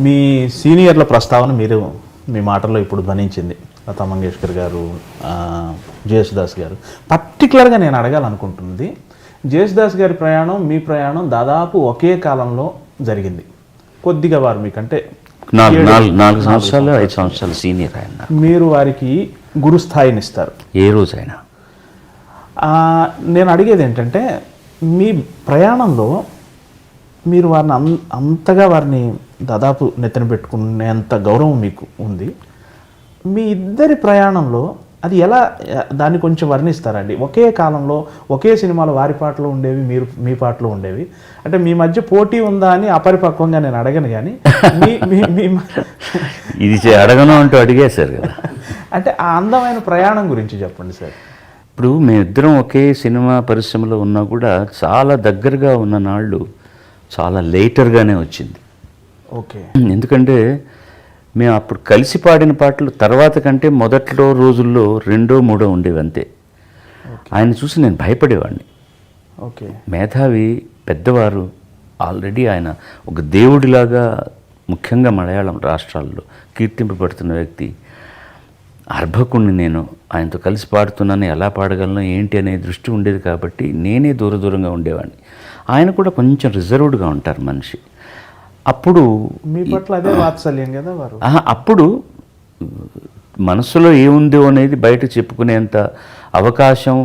మీ సీనియర్ల ప్రస్తావన మీరు మీ మాటల్లో ఇప్పుడు ధ్వనించింది. లతా మంగేష్కర్ గారు, జేసుదాస్ గారు. పర్టికులర్గా నేను అడగాలనుకుంటుంది, జేసుదాస్ గారి ప్రయాణం మీ ప్రయాణం దాదాపు ఒకే కాలంలో జరిగింది. కొద్దిగా వారు మీకంటే 4 సంవత్సరాలు 5 సంవత్సరాలు సీనియర్ ఆయన. మీరు వారికి గురుస్థాయిని ఇస్తారు ఏ రోజైనా. నేను అడిగేది ఏంటంటే, మీ ప్రయాణంలో మీరు వారిని అంతగా వారిని దాదాపు నెత్తిన పెట్టుకునేంత గౌరవం మీకు ఉంది. మీ ఇద్దరి ప్రయాణంలో అది ఎలా, దాన్ని కొంచెం వర్ణిస్తారండి? ఒకే కాలంలో ఒకే సినిమాలో వారి పాటలు ఉండేవి, మీరు మీ పాటలు ఉండేవి. అంటే మీ మధ్య పోటీ ఉందా అని అపరిపక్వంగా నేను అడగను, కానీ ఇది అడగను అంటూ అడిగేశారు కదా. అంటే ఆ అందమైన ప్రయాణం గురించి చెప్పండి సార్. ఇప్పుడు మేమిద్దరం ఒకే సినిమా పరిశ్రమలో ఉన్నా కూడా చాలా దగ్గరగా ఉన్న నాళ్ళు చాలా లేటర్గానే వచ్చింది. ఓకే. ఎందుకంటే మేము అప్పుడు కలిసి పాడిన పాటలు తర్వాత కంటే మొదట్లో రోజుల్లో 2, 3 ఉండేవి అంతే. ఆయన చూసి నేను భయపడేవాడిని. ఓకే. మేధావి, పెద్దవారు, ఆల్రెడీ ఆయన ఒక దేవుడిలాగా ముఖ్యంగా మలయాళం రాష్ట్రాల్లో కీర్తింపబడుతున్న వ్యక్తి. అర్భకుణ్ణి నేను ఆయనతో కలిసి పాడుతున్నాను, ఎలా పాడగలను ఏంటి అనే దృష్టి ఉండేది కాబట్టి నేనే దూరంగా ఉండేవాడిని. ఆయన కూడా కొంచెం రిజర్వ్డ్గా ఉంటారు మనిషి. అప్పుడు మీ పట్ల అదే వాత్సల్యం కదా వారు. అప్పుడు మనసులో ఏముందో అనేది బయట చెప్పుకునేంత అవకాశం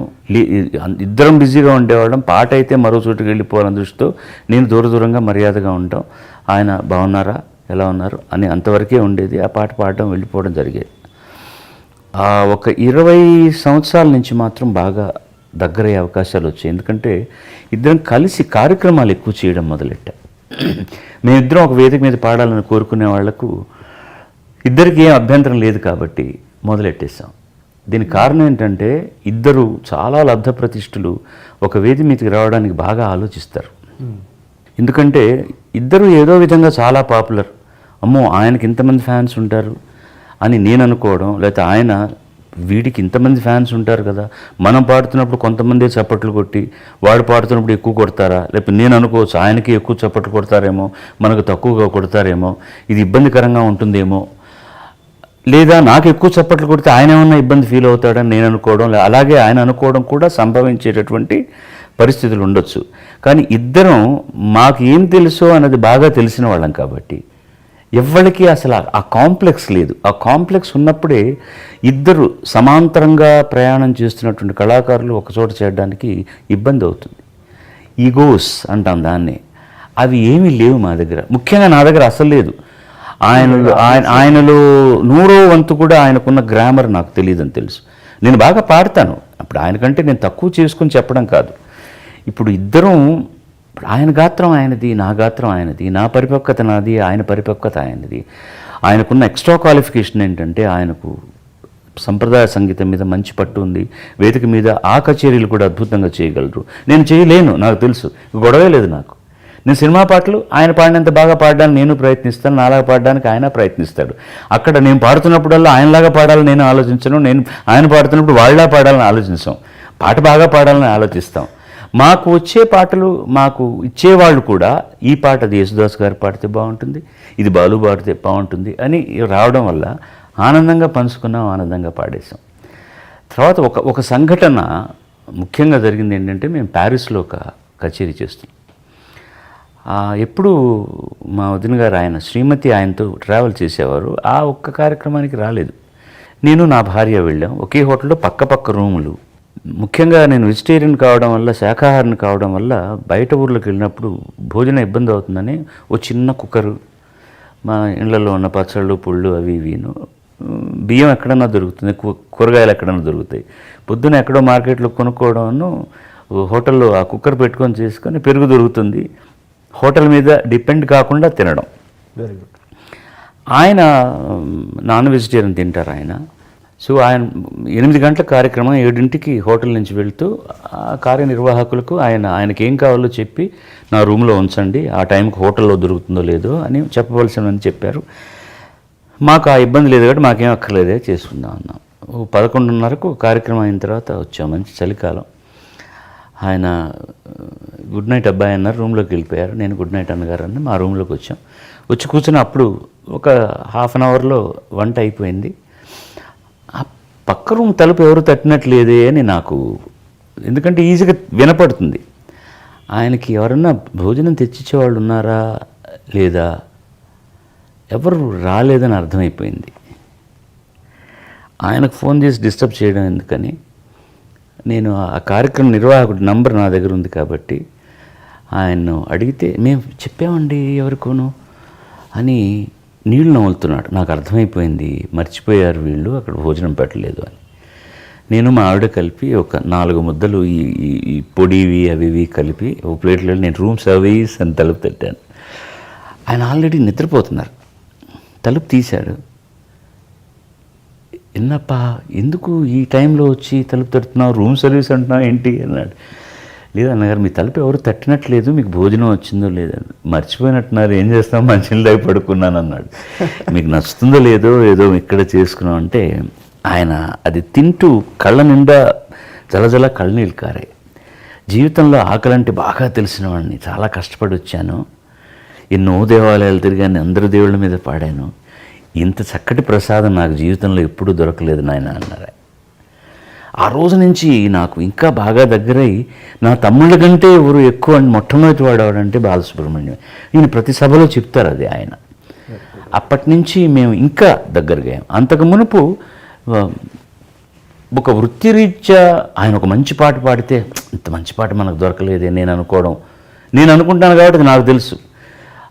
ఇద్దరం బిజీగా ఉండేవాళ్ళం. పాట అయితే మరో చోటుకి వెళ్ళిపోవాలని దృష్టితో నేను దూరంగా మర్యాదగా ఉంటాం. ఆయన బాగున్నారా, ఎలా ఉన్నారు అని అంతవరకే ఉండేది. ఆ పాట పాడడం, వెళ్ళిపోవడం జరిగేది. ఒక 20 సంవత్సరాల నుంచి మాత్రం బాగా దగ్గరయ్యే అవకాశాలు వచ్చాయి. ఎందుకంటే ఇద్దరం కలిసి కార్యక్రమాలు ఎక్కువ చేయడం మొదలెట్టాం. మేమిద్దరం ఒక వేదిక మీద పాడాలని కోరుకునే వాళ్లకు ఇద్దరికి ఏం అభ్యంతరం లేదు కాబట్టి మొదలెట్టేసాం. దీనికి కారణం ఏంటంటే ఇద్దరు చాలా లబ్ధ ప్రతిష్ఠులు ఒక వేదిక మీదకి రావడానికి బాగా ఆలోచిస్తారు. ఎందుకంటే ఇద్దరు ఏదో విధంగా చాలా పాపులర్, అమ్మో ఆయనకి ఇంతమంది ఫ్యాన్స్ ఉంటారు అని నేను అనుకోవడం, లేకపోతే ఆయన వీడికి ఇంతమంది ఫ్యాన్స్ ఉంటారు కదా, మనం పాడుతున్నప్పుడు కొంతమంది చప్పట్లు కొట్టి వాడు పాడుతున్నప్పుడు ఎక్కువ కొడతారా, లేకపోతే నేను అనుకోవచ్చు ఆయనకి ఎక్కువ చప్పట్లు కొడతారేమో, మనకు తక్కువగా కొడతారేమో, ఇది ఇబ్బందికరంగా ఉంటుందేమో, లేదా నాకు ఎక్కువ చప్పట్లు కొడితే ఆయన ఏమన్నా ఇబ్బంది ఫీల్ అవుతాడని నేను అనుకోవడం, అలాగే ఆయన అనుకోవడం కూడా సంభవించేటటువంటి పరిస్థితులు ఉండొచ్చు. కానీ ఇద్దరం మాకు ఏం తెలుసో అన్నది బాగా తెలిసిన వాళ్ళం కాబట్టి ఎవ్వరికి అసలు ఆ కాంప్లెక్స్ లేదు. ఆ కాంప్లెక్స్ ఉన్నప్పుడే ఇద్దరు సమాంతరంగా ప్రయాణం చేస్తున్నటువంటి కళాకారులు ఒకచోట చేయడానికి ఇబ్బంది అవుతుంది. ఈగోస్ అంటాం దాన్ని. అవి ఏమీ లేవు మా దగ్గర, ముఖ్యంగా నా దగ్గర అసలు లేదు. ఆయనలో 100వ వంతు కూడా ఆయనకున్న గ్రామర్ నాకు తెలియదని తెలుసు. నేను బాగా పాడతాను, అప్పుడు ఆయనకంటే నేను తక్కువ చేసుకుని చెప్పడం కాదు. ఇప్పుడు ఇద్దరం, ఆయన గాత్రం ఆయనది, నా గాత్రం ఆయనది, నా పరిపక్వత నాది, ఆయన పరిపక్వత ఆయనది. ఆయనకున్న ఎక్స్ట్రా క్వాలిఫికేషన్ ఏంటంటే ఆయనకు సంప్రదాయ సంగీతం మీద మంచి పట్టు ఉంది. వేదిక మీద ఆ కచేరీలు కూడా అద్భుతంగా చేయగలరు. నేను చేయలేను, నాకు తెలుసు, గొడవే లేదు నాకు. నేను సినిమా పాటలు ఆయన పాడినంత బాగా పాడడానికి నేను ప్రయత్నిస్తాను, నాలాగా పాడడానికి ఆయన ప్రయత్నిస్తాడు. అక్కడ నేను పాడుతున్నప్పుడల్లా ఆయనలాగా పాడాలని నేను ఆలోచించను, నేను ఆయన పాడుతున్నప్పుడు వాళ్ళలా పాడాలని ఆలోచించాం. పాట బాగా పాడాలని ఆలోచిస్తాం. మాకు వచ్చే పాటలు మాకు ఇచ్చేవాళ్ళు కూడా ఈ పాట యేసుదాస్ గారు పాడితే బాగుంటుంది, ఇది బాలు పాడితే బాగుంటుంది అని రావడం వల్ల ఆనందంగా పంచుకున్నాం, ఆనందంగా పాడేశాం. తర్వాత ఒక సంఘటన ముఖ్యంగా జరిగింది ఏంటంటే, మేము ప్యారిస్లో ఒక కచేరీ చేస్తున్నాం. ఎప్పుడు మా వదిన గారు ఆయన శ్రీమతి ఆయనతో ట్రావెల్ చేసేవారు. ఆ ఒక్క కార్యక్రమానికి రాలేదు. నేను నా భార్య వెళ్ళాం. ఒకే హోటల్లో పక్క రూములు. ముఖ్యంగా నేను వెజిటేరియన్ కావడం వల్ల, శాకాహారిని కావడం వల్ల బయట ఊర్లోకి వెళ్ళినప్పుడు భోజనం ఇబ్బంది అవుతుందని ఓ చిన్న కుక్కరు, మా ఇళ్లలో ఉన్న పచ్చళ్ళు పుళ్ళు అవి ఇవిను, బియ్యం ఎక్కడన్నా దొరుకుతుంది, కూరగాయలు ఎక్కడన్నా దొరుకుతాయి. పొద్దున ఎక్కడో మార్కెట్లో కొనుక్కోవడం, హోటల్లో ఆ కుక్కర్ పెట్టుకొని చేసుకొని పెరుగు దొరుకుతుంది, హోటల్ మీద డిపెండ్ కాకుండా తినడం. Very good. ఆయన నాన్ వెజిటేరియన్ తింటారు ఆయన. సో ఆయన 8 గంటల కార్యక్రమం, 7ంటికి హోటల్ నుంచి వెళ్తూ ఆ కార్యనిర్వాహకులకు ఆయనకి ఏం కావాలో చెప్పి నా రూమ్లో ఉంచండి, ఆ టైంకి హోటల్లో దొరుకుతుందో లేదో అని చెప్పవలసినని చెప్పారు. మాకు ఆ ఇబ్బంది లేదు కాబట్టి మాకేం అక్కర్లేదే చేసుకుందాం అన్నాం. 11:30కు కార్యక్రమం అయిన తర్వాత వచ్చాం. మంచి చలికాలం. ఆయన గుడ్ నైట్ అబ్బాయి అన్నారు, రూమ్లోకి వెళ్ళిపోయారు. నేను గుడ్ నైట్ అన్నగారు అని మా రూమ్లోకి వచ్చాం. వచ్చి కూర్చుని అప్పుడు ఒక హాఫ్ అన్ అవర్లో వంట అయిపోయింది. ఆ పక్క రూమ్ తలుపు ఎవరు తట్టినట్లేదే అని నాకు, ఎందుకంటే ఈజీగా వినపడుతుంది. ఆయనకి ఎవరన్నా భోజనం తెచ్చిచ్చేవాళ్ళు ఉన్నారా లేదా, ఎవరు రాలేదని అర్థమైపోయింది. ఆయనకు ఫోన్ చేసి డిస్టర్బ్ చేయడం ఎందుకని, నేను ఆ కార్యక్రమం నిర్వాహకుడి నంబర్ నా దగ్గర ఉంది కాబట్టి ఆయన్ను అడిగితే, మేము చెప్పామండి ఎవరికోను అని నీళ్లు నవ్వులుతున్నాడు. నాకు అర్థమైపోయింది, మర్చిపోయారు వీళ్ళు, అక్కడ భోజనం పెట్టలేదు అని. నేను మా ఆవిడ కలిపి ఒక 4 ముద్దలు ఈ పొడివి అవి ఇవి కలిపి ఒక ప్లేట్లో నేను రూమ్ సర్వీస్ అని తలుపు తట్టాను. ఆయన ఆల్రెడీ నిద్రపోతున్నారు. తలుపు తీశాడు. ఎన్నప్పా ఎందుకు ఈ టైంలో వచ్చి తలుపు తడుతున్నావు, రూమ్ సర్వీస్ అంటున్నావు ఏంటి అన్నాడు. లేదు అన్నగారు, మీ తలుపు ఎవరు తట్టినట్లేదు, మీకు భోజనం వచ్చిందో లేదో, మర్చిపోయినట్టున్నారు, ఏం చేస్తాం, మంచినీళ్ళు అయి పడుకున్నాను అన్నాడు. మీకు నచ్చుతుందో లేదో ఏదో ఇక్కడ చేసుకున్నాం అంటే, ఆయన అది తింటూ కళ్ళ నిండా జలజల కళ్ళనీళ్ళు కారాయి. జీవితంలో ఆకలంటే బాగా తెలిసిన వాడిని, చాలా కష్టపడి వచ్చాను, ఎన్నో దేవాలయాలు తిరిగాను, అందరూ దేవుళ్ళ మీద పాడాను, ఇంత చక్కటి ప్రసాదం నాకు జీవితంలో ఎప్పుడూ దొరకలేదు నాయన అన్నారు. ఆ రోజు నుంచి నాకు ఇంకా బాగా దగ్గరై, నా తమ్ముళ్ళ కంటే ఎవరు ఎక్కువ మొట్టమొదటి వాడేవాడంటే బాలసుబ్రహ్మణ్యం. ఈయన ప్రతి సభలో చెప్తారు అది ఆయన. అప్పటి నుంచి మేము ఇంకా దగ్గరగా. అంతకు మునుపు ఒక వృత్తిరీత్యా ఆయన ఒక మంచి పాట పాడితే, ఇంత మంచి పాట మనకు దొరకలేదే నేను అనుకుంటాను కాబట్టి నాకు తెలుసు.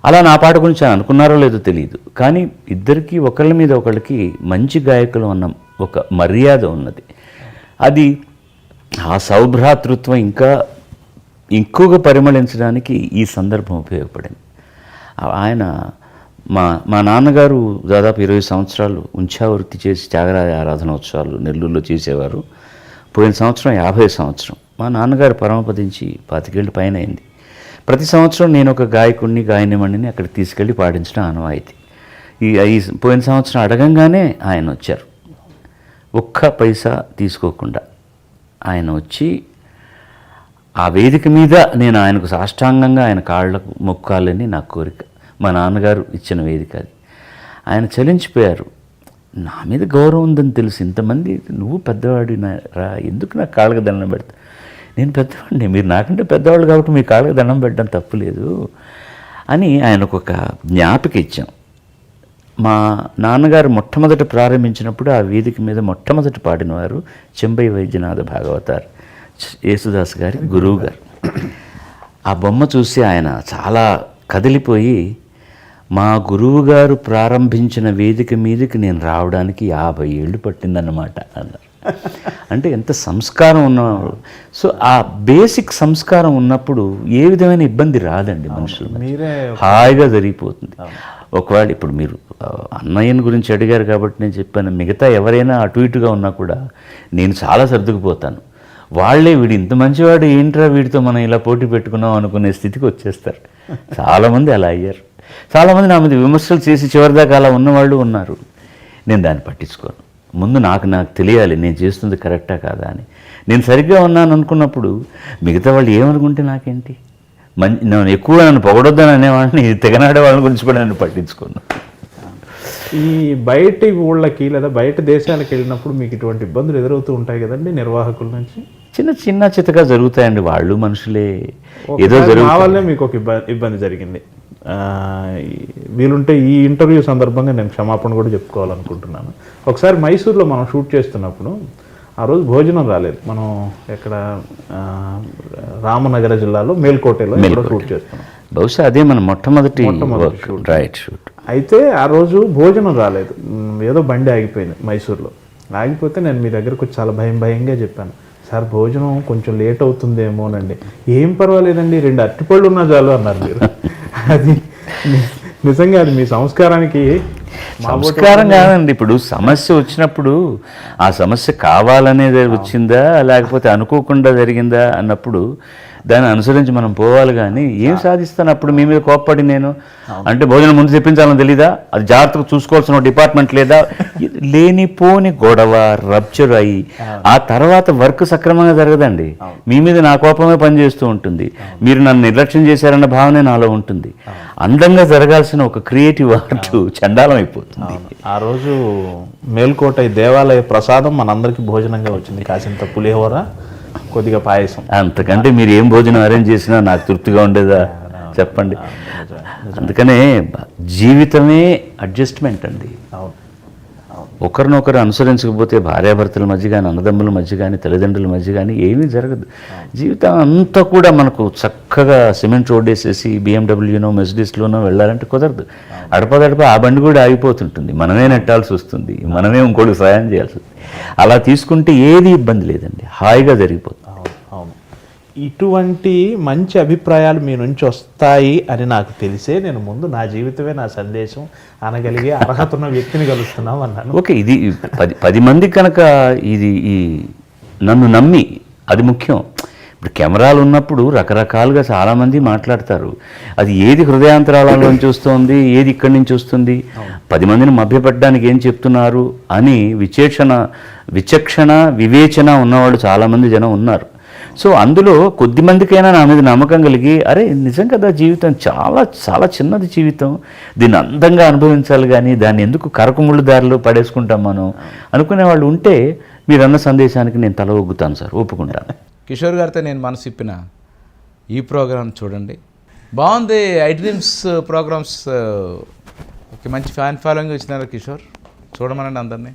అలా నా పాట గురించి ఆయన అనుకున్నారో లేదో తెలియదు, కానీ ఇద్దరికీ ఒకళ్ళ మీద ఒకళ్ళకి మంచి గాయకులు అన్న ఒక మర్యాద ఉన్నది. అది ఆ సౌభ్రాతృత్వం ఇంకా ఎక్కువగా పరిమళించడానికి ఈ సందర్భం ఉపయోగపడింది. ఆయన మా నాన్నగారు దాదాపు 20 సంవత్సరాలు ఉంచావృత్తి చేసి త్యాగరాజ ఆరాధనోత్సవాలు నెల్లూరులో చేసేవారు. పోయిన సంవత్సరం 50 సంవత్సరం. మా నాన్నగారు పరమపదించి 25 ఏళ్ళు పైన అయింది. ప్రతి సంవత్సరం నేను ఒక గాయకుడిని గాయనిమణిని అక్కడికి తీసుకెళ్ళి పాడించడం ఆనవాయితీ. ఈ పోయిన సంవత్సరం అడగంగానే ఆయన వచ్చారు, ఒక్క పైసా తీసుకోకుండా ఆయన వచ్చి ఆ వేదిక మీద నేను ఆయనకు సాష్టాంగంగా ఆయన కాళ్ళకు మొక్కాలని నా కోరిక. మా నాన్నగారు ఇచ్చిన వేదిక అది. ఆయన చలించిపోయారు. నా మీద గౌరవం ఉందని తెలుసు, ఇంతమంది నువ్వు పెద్దవాడి రా, ఎందుకు నాకు కాళ్ళకు దండం పెడతా, నేను పెద్దవాడిని, మీరు నాకంటే పెద్దవాళ్ళు కాబట్టి మీ కాళ్ళకు దండం పెట్టడం తప్పులేదు అని ఆయనకు ఒక జ్ఞాపిక ఇచ్చాం. మా నాన్నగారు మొట్టమొదట ప్రారంభించినప్పుడు ఆ వేదిక మీద మొట్టమొదటి పాడినవారు చెంబై వైద్యనాథ భాగవతార్ యేసుదాస్ గారి గురువు గారు. ఆ బొమ్మ చూసి ఆయన చాలా కదిలిపోయి, మా గురువు గారు ప్రారంభించిన వేదిక మీదకి నేను రావడానికి 50 ఏళ్ళు పట్టిందన్నమాట అన్నారు. అంటే ఎంత సంస్కారం ఉన్నవాడు. సో ఆ బేసిక్ సంస్కారం ఉన్నప్పుడు ఏ విధమైన ఇబ్బంది రాదండి, మనుషులు హాయిగా జరిగిపోతుంది. ఒకవేళ ఇప్పుడు మీరు అన్నయ్యని గురించి అడిగారు కాబట్టి నేను చెప్పాను, మిగతా ఎవరైనా అటు ఇటుగా ఉన్నా కూడా నేను చాలా సర్దుకుపోతాను. వాళ్ళే వీడు ఇంత మంచివాడు ఏంట్రా వీడితో మనం ఇలా పోటీ పెట్టుకున్నాం అనుకునే స్థితికి వచ్చేస్తారు. చాలామంది అలా అయ్యారు. చాలామంది నా మీద విమర్శలు చేసి చివరిదాకా అలా ఉన్నవాళ్ళు ఉన్నారు. నేను దాన్ని పట్టించుకోను. ముందు నాకు తెలియాలి నేను చేస్తుంది కరెక్టా కాదా అని. నేను సరిగ్గా ఉన్నాను అనుకున్నప్పుడు మిగతా వాళ్ళు ఏమనుకుంటే నాకేంటి, నన్ను ఎక్కువ నన్ను పొగడొద్దని అనేవాడిని, తెగనాడే వాళ్ళ గురించి కూడా నేను పట్టించుకోను. ఈ బయటి ఊళ్ళకి లేదా బయట దేశాలకు వెళ్ళినప్పుడు మీకు ఇటువంటి ఇబ్బందులు ఎదురవుతూ ఉంటాయి కదండి నిర్వాహకుల నుంచి? చిన్న చితగా జరుగుతాయండి, వాళ్ళు మనుషులే, ఏదో జరుగుతుంది. వల్లే మీకు ఒక ఇబ్బంది జరిగింది. వీలుంటే ఈ ఇంటర్వ్యూ సందర్భంగా నేను క్షమాపణ కూడా చెప్పుకోవాలనుకుంటున్నాను. ఒకసారి మైసూర్లో మనం షూట్ చేస్తున్నప్పుడు ఆ రోజు భోజనం రాలేదు. మనం ఎక్కడ రామనగర జిల్లాలో మేల్కోటలో షూట్ చేస్తున్నాం. బహుశా అదే మన మొట్టమొదటి షూట్. అయితే ఆ రోజు భోజనం రాలేదు, ఏదో బండి ఆగిపోయింది మైసూర్లో. ఆగిపోతే నేను మీ దగ్గరకు వచ్చి చాలా భయంగా చెప్పాను, సార్ భోజనం కొంచెం లేట్ అవుతుందేమోనండి. ఏం పర్వాలేదండి, 2 అరటిపళ్ళు ఉన్నా చాలు అన్నారు మీరు. అది నిజంగా అది మీ సంస్కారానికి సంస్కారం కాదండి. ఇప్పుడు సమస్య వచ్చినప్పుడు ఆ సమస్య కావాలనేది వచ్చిందా లేకపోతే అనుకోకుండా జరిగిందా అన్నప్పుడు దాన్ని అనుసరించి మనం పోవాలి. కానీ ఏం సాధిస్తాను అప్పుడు మీ మీద కోప్పడి నేను అంటే భోజనం ముందు తెప్పించాలని తెలీదా, అది జాగ్రత్తగా చూసుకోవాల్సిన డిపార్ట్మెంట్ లేదా, లేనిపోని గొడవ రప్చర్ అయ్యి ఆ తర్వాత వర్క్ సక్రమంగా జరగదండి. మీ మీద నా కోపమే పనిచేస్తూ ఉంటుంది, మీరు నన్ను నిర్లక్ష్యం చేశారన్న భావనే నాలో ఉంటుంది. అందంగా జరగాల్సిన ఒక క్రియేటివ్ ఆర్ట్ చండాలం అయిపోతుంది. ఆ రోజు మేల్కోట దేవాలయ ప్రసాదం మనందరికీ భోజనంగా వచ్చింది, కాసింత పులిహోర కొద్దిగా పాయసం. అంతకంటే మీరు ఏం భోజనం అరేంజ్ చేసినా నాకు తృప్తిగా ఉండేదా చెప్పండి. అందుకనే జీవితమే అడ్జస్ట్మెంట్ అండి. ఒకరినొకరు అనుసరించకపోతే భార్యాభర్తల మధ్య కానీ, అన్నదమ్ముల మధ్య కానీ, తల్లిదండ్రుల మధ్య కానీ ఏమీ జరగదు. జీవితం అంతా కూడా మనకు చక్కగా సిమెంట్ రోడ్ వేసేసి బిఎండబ్ల్యూనో మెర్సిడీస్లోనో వెళ్ళాలంటే కుదరదు. అడపదడప ఆ బండి కూడా ఆగిపోతుంటుంది, మనమే నెట్టాల్సి వస్తుంది, మనమే ఇంకోటి సాయం చేయాల్సి వస్తుంది. అలా తీసుకుంటే ఏది ఇబ్బంది లేదండి, హాయిగా జరిగిపోతుంది. ఇటువంటి మంచి అభిప్రాయాలు మీ నుంచి వస్తాయి అని నాకు తెలిసే నేను ముందు నా జీవితమే నా సందేశం అనగలిగే అర్హత ఉన్న వ్యక్తిని కలుస్తున్నాం అన్నాను. ఓకే, ఇది 10 మంది కనుక ఇది నన్ను నమ్మి, అది ముఖ్యం. ఇప్పుడు కెమెరాలు ఉన్నప్పుడు రకరకాలుగా చాలామంది మాట్లాడతారు, అది ఏది హృదయాంతరాలలోంచి వస్తుంది, ఏది ఇక్కడి నుంచి వస్తుంది, 10 మందిని మభ్యపెట్టడానికి ఏం చెప్తున్నారు అని విచక్షణ వివేచన ఉన్నవాళ్ళు చాలామంది జనం ఉన్నారు. సో అందులో కొద్ది మందికైనా నా మీద నమ్మకం కలిగి, అరే నిజం కదా, జీవితం చాలా చాలా చిన్నది జీవితం, దీన్ని అందంగా అనుభవించాలి కానీ దాన్ని ఎందుకు కరకుముళ్ళు దారిలో పడేసుకుంటాం మనం అనుకునే వాళ్ళు ఉంటే మీరన్న సందేశానికి నేను తల ఒగ్గుతాను సార్, ఒప్పుకుంటాను. కిషోర్ గారితో నేను మనసు ఇప్పిన ఈ ప్రోగ్రామ్ చూడండి, బాగుంది. ఐ డ్రీమ్స్ ప్రోగ్రామ్స్ మంచి ఫ్యాన్ ఫాలోయింగ్ వచ్చినారు కిషోర్, చూడమనండి అందరినీ.